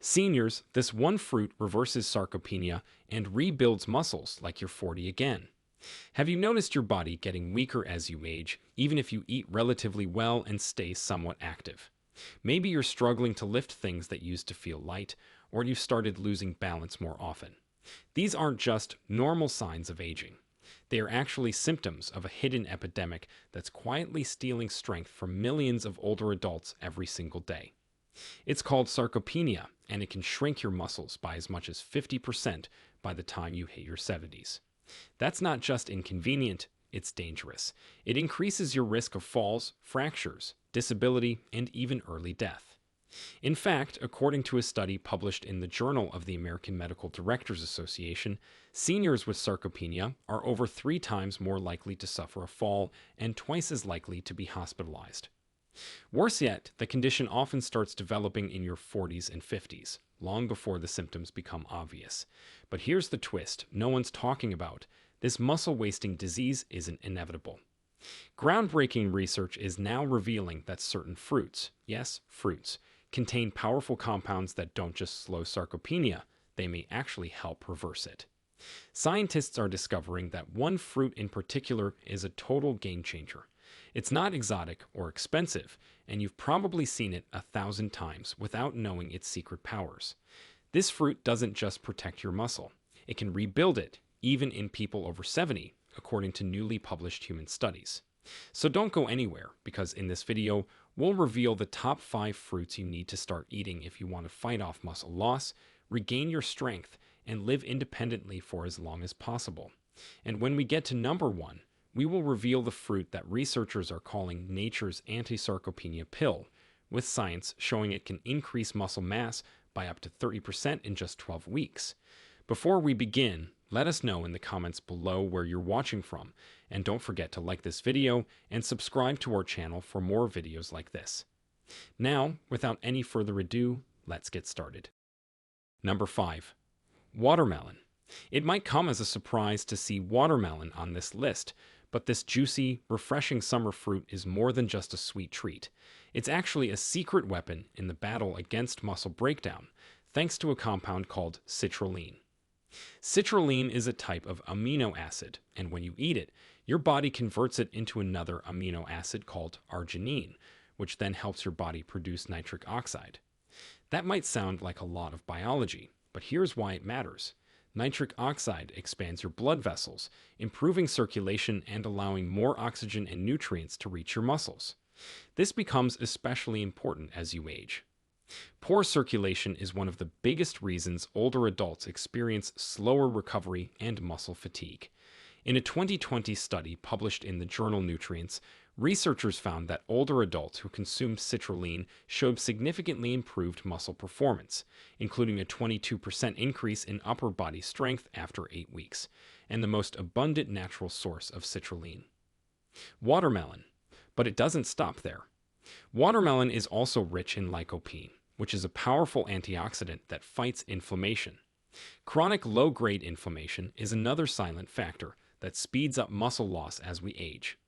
Seniors, this one fruit reverses sarcopenia and rebuilds muscles like you're 40 again. Have you noticed your body getting weaker as you age, even if you eat relatively well and stay somewhat active? Maybe you're struggling to lift things that used to feel light, or you've started losing balance more often. These aren't just normal signs of aging. They are actually symptoms of a hidden epidemic that's quietly stealing strength from millions of older adults every single day. It's called sarcopenia, and it can shrink your muscles by as much as 50% by the time you hit your 70s. That's not just inconvenient, it's dangerous. It increases your risk of falls, fractures, disability, and even early death. In fact, according to a study published in the Journal of the American Medical Directors Association, seniors with sarcopenia are over 3 times more likely to suffer a fall and twice as likely to be hospitalized. Worse yet, the condition often starts developing in your 40s and 50s, long before the symptoms become obvious. But here's the twist no one's talking about. This muscle-wasting disease isn't inevitable. Groundbreaking research is now revealing that certain fruits, yes, fruits, contain powerful compounds that don't just slow sarcopenia, they may actually help reverse it. Scientists are discovering that one fruit in particular is a total game changer. It's not exotic or expensive, and you've probably seen it 1,000 times without knowing its secret powers. This fruit doesn't just protect your muscle, it can rebuild it, even in people over 70, according to newly published human studies. So don't go anywhere, because in this video, we'll reveal the top 5 fruits you need to start eating if you want to fight off muscle loss, regain your strength, and live independently for as long as possible. And when we get to number 1, we will reveal the fruit that researchers are calling nature's anti-sarcopenia pill, with science showing it can increase muscle mass by up to 30% in just 12 weeks. Before we begin, let us know in the comments below where you're watching from, and don't forget to like this video and subscribe to our channel for more videos like this. Now, without any further ado, let's get started. Number 5. Watermelon. It might come as a surprise to see watermelon on this list, but this juicy, refreshing summer fruit is more than just a sweet treat. It's actually a secret weapon in the battle against muscle breakdown, thanks to a compound called citrulline. Citrulline is a type of amino acid, and when you eat it, your body converts it into another amino acid called arginine, which then helps your body produce nitric oxide. That might sound like a lot of biology, but here's why it matters. Nitric oxide expands your blood vessels, improving circulation and allowing more oxygen and nutrients to reach your muscles. This becomes especially important as you age. Poor circulation is one of the biggest reasons older adults experience slower recovery and muscle fatigue. In a 2020 study published in the journal Nutrients, researchers found that older adults who consumed citrulline showed significantly improved muscle performance, including a 22% increase in upper body strength after 8 weeks, and the most abundant natural source of citrulline. Watermelon. But it doesn't stop there. Watermelon is also rich in lycopene, which is a powerful antioxidant that fights inflammation. Chronic low-grade inflammation is another silent factor that speeds up muscle loss as we age.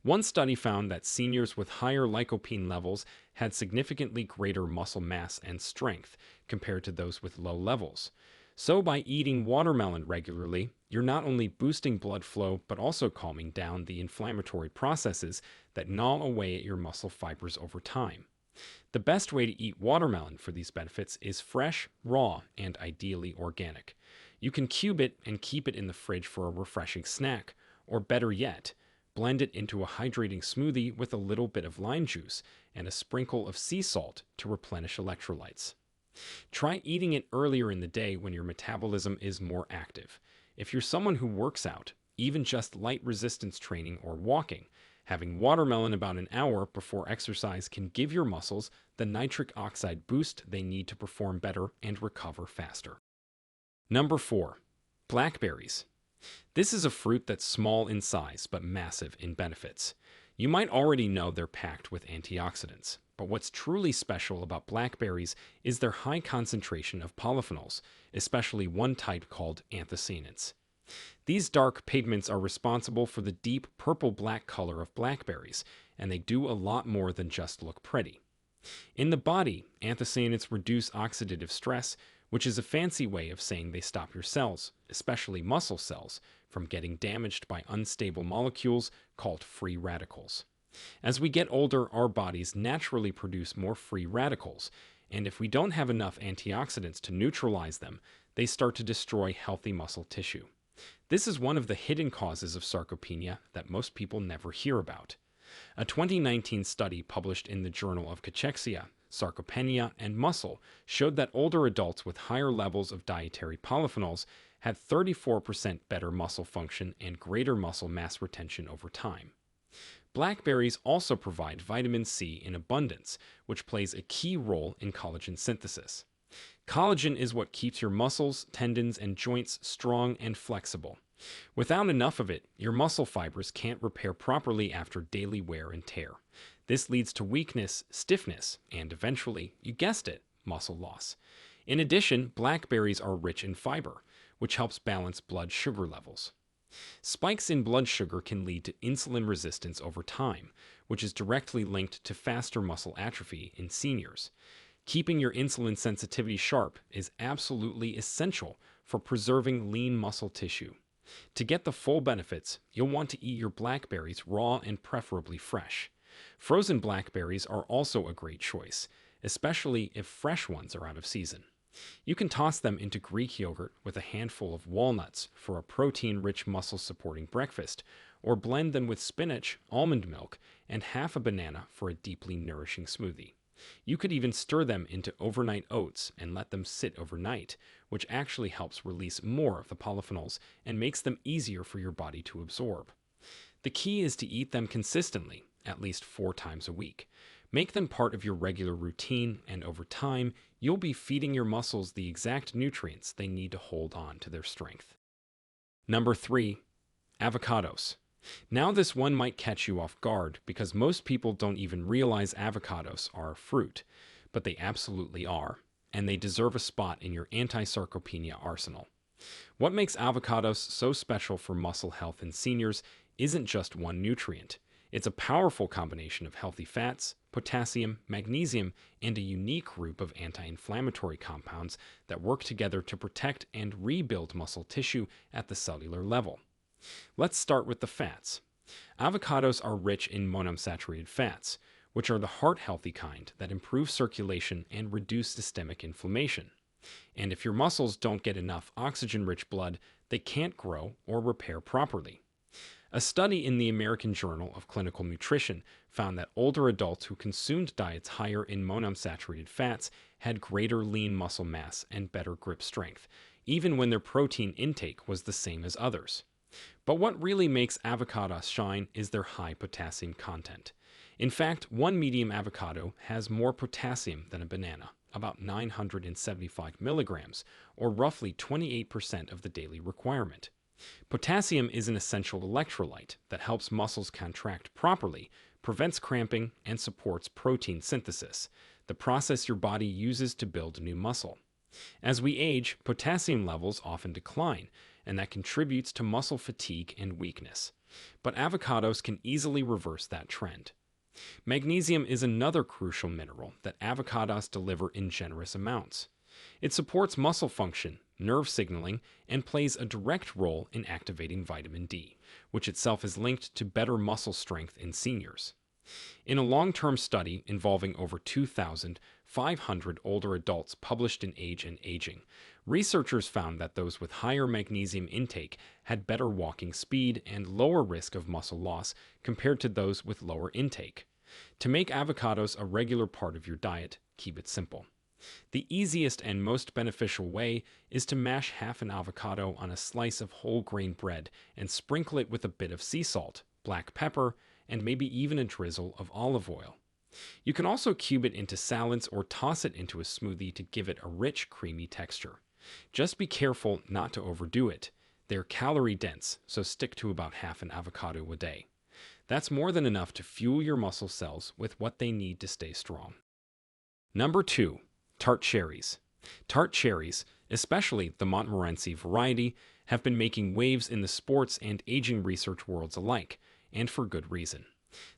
One study found that seniors with higher lycopene levels had significantly greater muscle mass and strength compared to those with low levels. So by eating watermelon regularly, you're not only boosting blood flow but also calming down the inflammatory processes that gnaw away at your muscle fibers over time. The best way to eat watermelon for these benefits is fresh, raw, and ideally organic. You can cube it and keep it in the fridge for a refreshing snack, or better yet, blend it into a hydrating smoothie with a little bit of lime juice and a sprinkle of sea salt to replenish electrolytes. Try eating it earlier in the day when your metabolism is more active. If you're someone who works out, even just light resistance training or walking, having watermelon about an hour before exercise can give your muscles the nitric oxide boost they need to perform better and recover faster. Number 4. Blackberries. This is a fruit that's small in size but massive in benefits. You might already know they're packed with antioxidants, but what's truly special about blackberries is their high concentration of polyphenols, especially one type called anthocyanins. These dark pigments are responsible for the deep purple-black color of blackberries, and they do a lot more than just look pretty. In the body, anthocyanins reduce oxidative stress, which is a fancy way of saying they stop your cells, especially muscle cells, from getting damaged by unstable molecules called free radicals. As we get older, our bodies naturally produce more free radicals, and if we don't have enough antioxidants to neutralize them, they start to destroy healthy muscle tissue. This is one of the hidden causes of sarcopenia that most people never hear about. A 2019 study published in the Journal of Cachexia, Sarcopenia, and Muscle showed that older adults with higher levels of dietary polyphenols had 34% better muscle function and greater muscle mass retention over time. Blackberries also provide vitamin C in abundance, which plays a key role in collagen synthesis. Collagen is what keeps your muscles, tendons, and joints strong and flexible. Without enough of it, your muscle fibers can't repair properly after daily wear and tear. This leads to weakness, stiffness, and eventually, you guessed it, muscle loss. In addition, blackberries are rich in fiber, which helps balance blood sugar levels. Spikes in blood sugar can lead to insulin resistance over time, which is directly linked to faster muscle atrophy in seniors. Keeping your insulin sensitivity sharp is absolutely essential for preserving lean muscle tissue. To get the full benefits, you'll want to eat your blackberries raw and preferably fresh. Frozen blackberries are also a great choice, especially if fresh ones are out of season. You can toss them into Greek yogurt with a handful of walnuts for a protein-rich muscle-supporting breakfast, or blend them with spinach, almond milk, and half a banana for a deeply nourishing smoothie. You could even stir them into overnight oats and let them sit overnight, which actually helps release more of the polyphenols and makes them easier for your body to absorb. The key is to eat them consistently, at least 4 times a week. Make them part of your regular routine, and over time, you'll be feeding your muscles the exact nutrients they need to hold on to their strength. Number 3. Avocados. Now this one might catch you off guard because most people don't even realize avocados are a fruit, but they absolutely are, and they deserve a spot in your anti-sarcopenia arsenal. What makes avocados so special for muscle health in seniors isn't just one nutrient. It's a powerful combination of healthy fats, potassium, magnesium, and a unique group of anti-inflammatory compounds that work together to protect and rebuild muscle tissue at the cellular level. Let's start with the fats. Avocados are rich in monounsaturated fats, which are the heart-healthy kind that improve circulation and reduce systemic inflammation. And if your muscles don't get enough oxygen-rich blood, they can't grow or repair properly. A study in the American Journal of Clinical Nutrition found that older adults who consumed diets higher in monounsaturated fats had greater lean muscle mass and better grip strength, even when their protein intake was the same as others. But what really makes avocados shine is their high potassium content. In fact, one medium avocado has more potassium than a banana, about 975 milligrams, or roughly 28% of the daily requirement. Potassium is an essential electrolyte that helps muscles contract properly, prevents cramping, and supports protein synthesis, the process your body uses to build new muscle. As we age, potassium levels often decline, and that contributes to muscle fatigue and weakness. But avocados can easily reverse that trend. Magnesium is another crucial mineral that avocados deliver in generous amounts. It supports muscle function, nerve signaling, and plays a direct role in activating vitamin D, which itself is linked to better muscle strength in seniors. In a long-term study involving over 2,500 older adults published in Age and Aging, researchers found that those with higher magnesium intake had better walking speed and lower risk of muscle loss compared to those with lower intake. To make avocados a regular part of your diet, keep it simple. The easiest and most beneficial way is to mash half an avocado on a slice of whole grain bread and sprinkle it with a bit of sea salt, black pepper, and maybe even a drizzle of olive oil. You can also cube it into salads or toss it into a smoothie to give it a rich, creamy texture. Just be careful not to overdo it. They're calorie dense, so stick to about half an avocado a day. That's more than enough to fuel your muscle cells with what they need to stay strong. Number 2. Tart cherries. Tart cherries, especially the Montmorency variety, have been making waves in the sports and aging research worlds alike, and for good reason.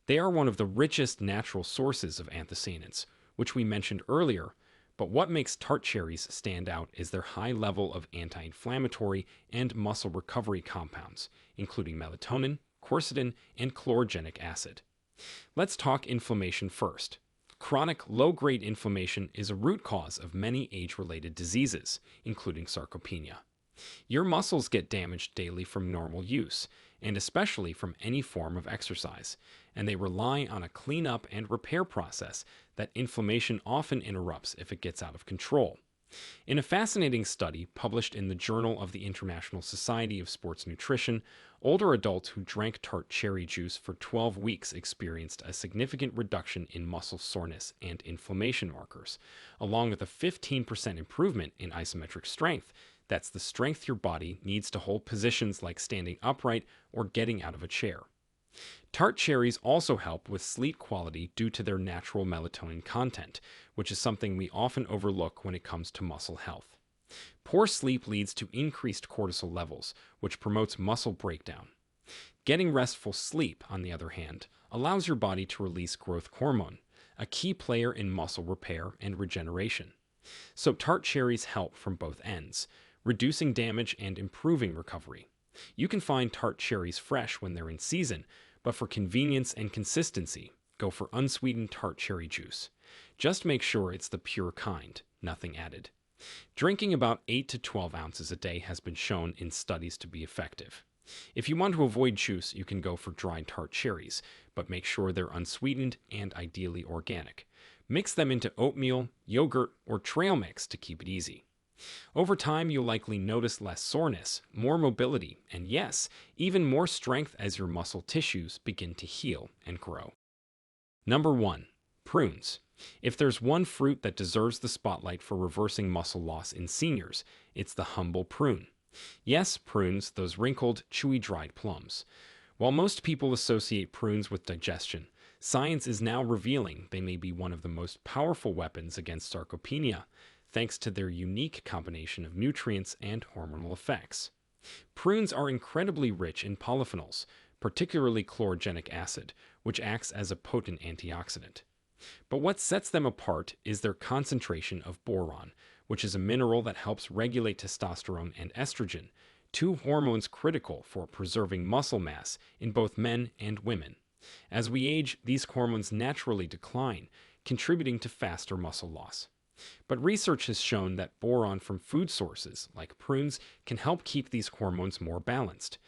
They are one of the richest natural sources of anthocyanins, which we mentioned earlier, but what makes tart cherries stand out is their high level of anti-inflammatory and muscle recovery compounds, including melatonin, quercetin, and chlorogenic acid. Let's talk inflammation first. Chronic low-grade inflammation is a root cause of many age-related diseases, including sarcopenia. Your muscles get damaged daily from normal use, and especially from any form of exercise, and they rely on a cleanup and repair process that inflammation often interrupts if it gets out of control. In a fascinating study published in the Journal of the International Society of Sports Nutrition, older adults who drank tart cherry juice for 12 weeks experienced a significant reduction in muscle soreness and inflammation markers, along with a 15% improvement in isometric strength. That's the strength your body needs to hold positions like standing upright or getting out of a chair. Tart cherries also help with sleep quality due to their natural melatonin content, which is something we often overlook when it comes to muscle health. Poor sleep leads to increased cortisol levels, which promotes muscle breakdown. Getting restful sleep, on the other hand, allows your body to release growth hormone, a key player in muscle repair and regeneration. So tart cherries help from both ends, reducing damage and improving recovery. You can find tart cherries fresh when they're in season, but for convenience and consistency, go for unsweetened tart cherry juice. Just make sure it's the pure kind, nothing added. Drinking about 8 to 12 ounces a day has been shown in studies to be effective. If you want to avoid juice, you can go for dried tart cherries, but make sure they're unsweetened and ideally organic. Mix them into oatmeal, yogurt, or trail mix to keep it easy. Over time, you'll likely notice less soreness, more mobility, and yes, even more strength as your muscle tissues begin to heal and grow. Number 1. Prunes. If there's one fruit that deserves the spotlight for reversing muscle loss in seniors, it's the humble prune. Yes, prunes, those wrinkled, chewy dried plums. While most people associate prunes with digestion, science is now revealing they may be one of the most powerful weapons against sarcopenia, thanks to their unique combination of nutrients and hormonal effects. Prunes are incredibly rich in polyphenols, particularly chlorogenic acid, which acts as a potent antioxidant. But what sets them apart is their concentration of boron, which is a mineral that helps regulate testosterone and estrogen, two hormones critical for preserving muscle mass in both men and women. As we age, these hormones naturally decline, contributing to faster muscle loss. But research has shown that boron from food sources, like prunes, can help keep these hormones more balanced.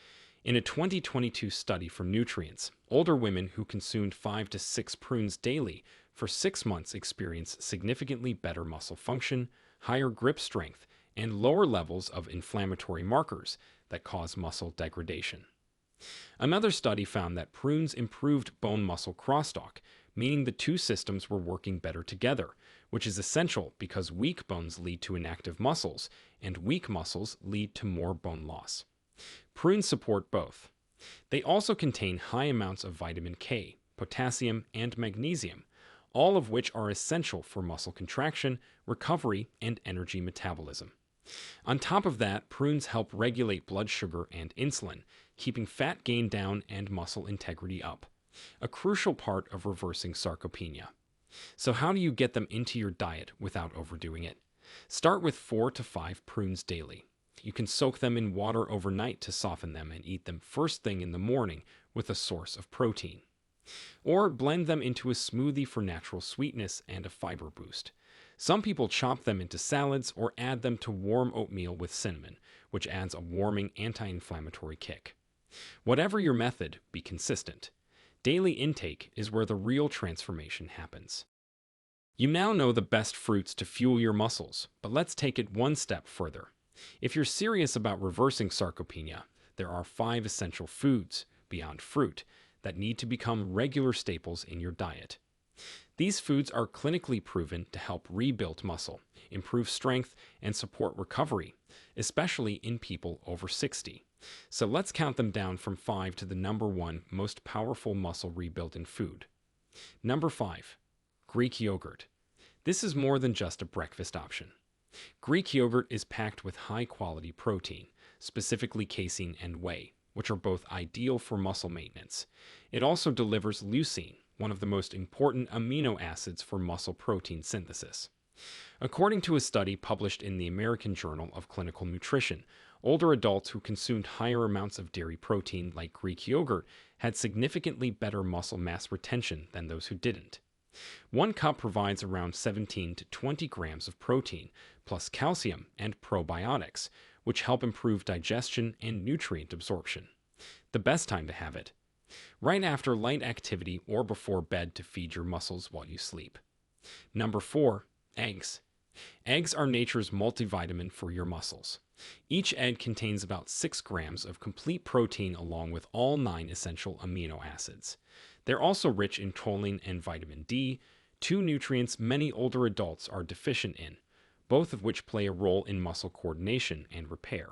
In a 2022 study from Nutrients, older women who consumed 5 to 6 prunes daily for 6 months experienced significantly better muscle function, higher grip strength, and lower levels of inflammatory markers that cause muscle degradation. Another study found that prunes improved bone muscle crosstalk, meaning the two systems were working better together, which is essential because weak bones lead to inactive muscles, and weak muscles lead to more bone loss. Prunes support both. They also contain high amounts of vitamin K, potassium, and magnesium, all of which are essential for muscle contraction, recovery, and energy metabolism. On top of that, prunes help regulate blood sugar and insulin, keeping fat gain down and muscle integrity up, a crucial part of reversing sarcopenia. So how do you get them into your diet without overdoing it? Start with 4 to 5 prunes daily. You can soak them in water overnight to soften them and eat them first thing in the morning with a source of protein. Or blend them into a smoothie for natural sweetness and a fiber boost. Some people chop them into salads or add them to warm oatmeal with cinnamon, which adds a warming anti-inflammatory kick. Whatever your method, be consistent. Daily intake is where the real transformation happens. You now know the best fruits to fuel your muscles, but let's take it one step further. If you're serious about reversing sarcopenia, there are 5 essential foods, beyond fruit, that need to become regular staples in your diet. These foods are clinically proven to help rebuild muscle, improve strength, and support recovery, especially in people over 60. So let's count them down from 5 to the number 1 most powerful muscle rebuilding food. Number 5. Greek yogurt. This is more than just a breakfast option. Greek yogurt is packed with high-quality protein, specifically casein and whey, which are both ideal for muscle maintenance. It also delivers leucine, one of the most important amino acids for muscle protein synthesis. According to a study published in the American Journal of Clinical Nutrition, older adults who consumed higher amounts of dairy protein like Greek yogurt had significantly better muscle mass retention than those who didn't. One cup provides around 17 to 20 grams of protein, plus calcium and probiotics, which help improve digestion and nutrient absorption. The best time to have it: right after light activity or before bed to feed your muscles while you sleep. Number 4. Eggs. Eggs are nature's multivitamin for your muscles. Each egg contains about 6 grams of complete protein along with all 9 essential amino acids. They're also rich in choline and vitamin D, two nutrients many older adults are deficient in, both of which play a role in muscle coordination and repair.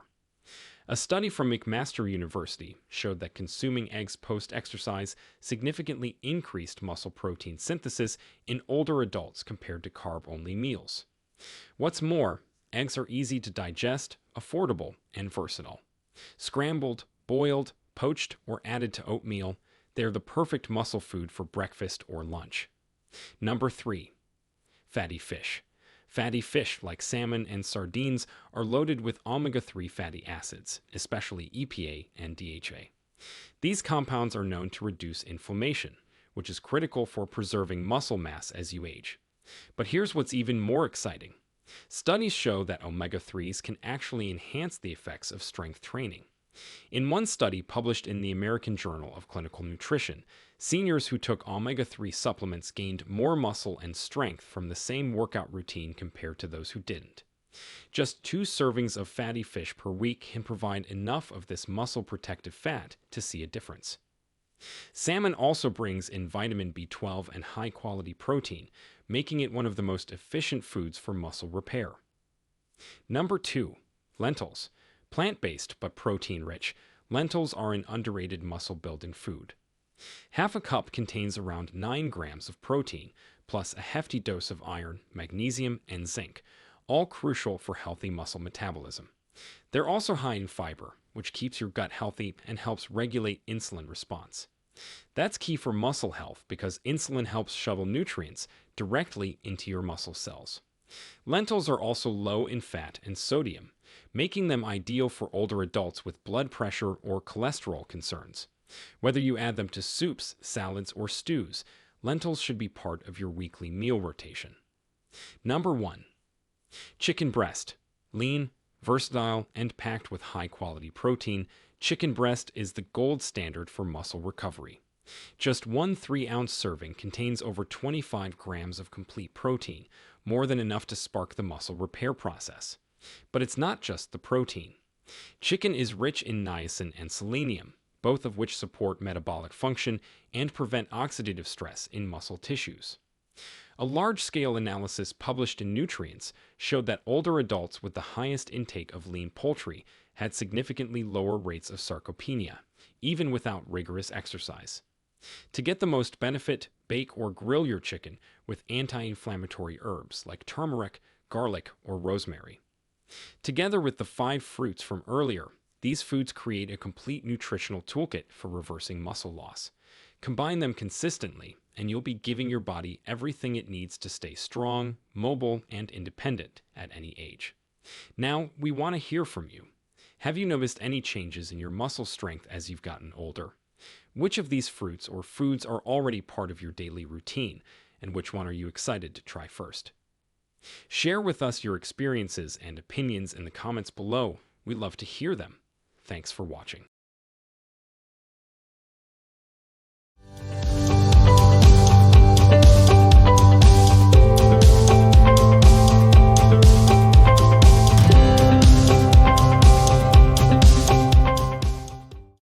A study from McMaster University showed that consuming eggs post-exercise significantly increased muscle protein synthesis in older adults compared to carb-only meals. What's more, eggs are easy to digest, affordable, and versatile. Scrambled, boiled, poached, or added to oatmeal, they're the perfect muscle food for breakfast or lunch. Number 3. Fatty fish. Fatty fish like salmon and sardines are loaded with omega-3 fatty acids, especially EPA and DHA. These compounds are known to reduce inflammation, which is critical for preserving muscle mass as you age. But here's what's even more exciting. Studies show that omega-3s can actually enhance the effects of strength training. In one study published in the American Journal of Clinical Nutrition, seniors who took omega-3 supplements gained more muscle and strength from the same workout routine compared to those who didn't. Just 2 servings of fatty fish per week can provide enough of this muscle protective fat to see a difference. Salmon also brings in vitamin B12 and high-quality protein, making it one of the most efficient foods for muscle repair. Number 2. Lentils. Plant-based but protein-rich, lentils are an underrated muscle-building food. Half a cup contains around 9 grams of protein, plus a hefty dose of iron, magnesium, and zinc, all crucial for healthy muscle metabolism. They're also high in fiber, which keeps your gut healthy and helps regulate insulin response. That's key for muscle health because insulin helps shuttle nutrients directly into your muscle cells. Lentils are also low in fat and sodium, making them ideal for older adults with blood pressure or cholesterol concerns. Whether you add them to soups, salads, or stews, lentils should be part of your weekly meal rotation. Number 1. Chicken breast. Lean, versatile, and packed with high-quality protein, chicken breast is the gold standard for muscle recovery. Just one 3-ounce serving contains over 25 grams of complete protein, more than enough to spark the muscle repair process. But it's not just the protein. Chicken is rich in niacin and selenium, both of which support metabolic function and prevent oxidative stress in muscle tissues. A large-scale analysis published in Nutrients showed that older adults with the highest intake of lean poultry had significantly lower rates of sarcopenia, even without rigorous exercise. To get the most benefit, bake or grill your chicken with anti-inflammatory herbs like turmeric, garlic, or rosemary. Together with the 5 fruits from earlier, these foods create a complete nutritional toolkit for reversing muscle loss. Combine them consistently, and you'll be giving your body everything it needs to stay strong, mobile, and independent at any age. Now, we want to hear from you. Have you noticed any changes in your muscle strength as you've gotten older? Which of these fruits or foods are already part of your daily routine, and which one are you excited to try first? Share with us your experiences and opinions in the comments below. We'd love to hear them. Thanks for watching.